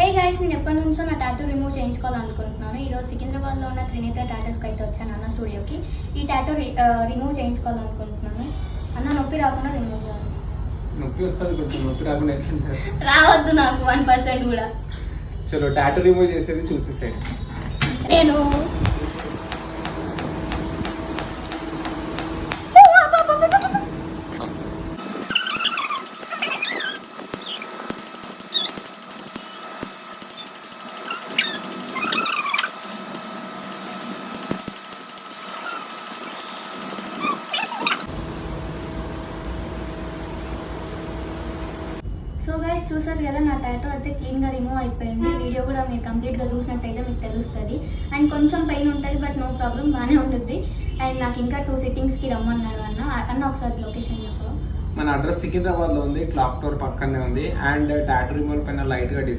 Hey guys, నేను ఎప్పటి నుంచో నా టాటూ రిమూవ్ చేయించుకోవాలనుకుంటున్నాను. ఈరోజు సికింద్రాబాద్లో ఉన్న త్రినేత్ర టాటూస్కి అయితే వచ్చాను అన్న స్టూడియోకి. ఈ టాటూ రిమూవ్ చేయించుకోవాలనుకుంటున్నాను. అన్న నొప్పి రాకుండా రిమూవ్ చేయాలి. నొప్పి వస్తుంది, కొంచెం నొప్పి రాకుండా ఎట్లుంటారు? రావద్దు నాకు 1% కూడా. చలో టాటూ రిమూవ్ చేసేది చూసేసేయండి. నేను సో గైస్ చూసారు కదా, నా టాటూ అయితే క్లీన్గా రిమూవ్ అయిపోయింది. వీడియో కూడా మీరు కంప్లీట్గా చూసినట్టయితే మీకు తెలుస్తుంది. అండ్ కొంచెం పెయిన్ ఉంటుంది, బట్ నో ప్రాబ్లం, బాగానే ఉంటుంది. అండ్ నాకు ఇంకా 2 సిట్టింగ్స్కి రమ్మన్నాడు అన్న ఒకసారి లొకేషన్ చెప్పు. మన అడ్రస్ సికింద్రాబాద్లో ఉంది, క్లాక్ టవర్ పక్కనే ఉంది. అండ్ టాటూ రిమూవల్ పైన లైట్గా డిస్కౌంట్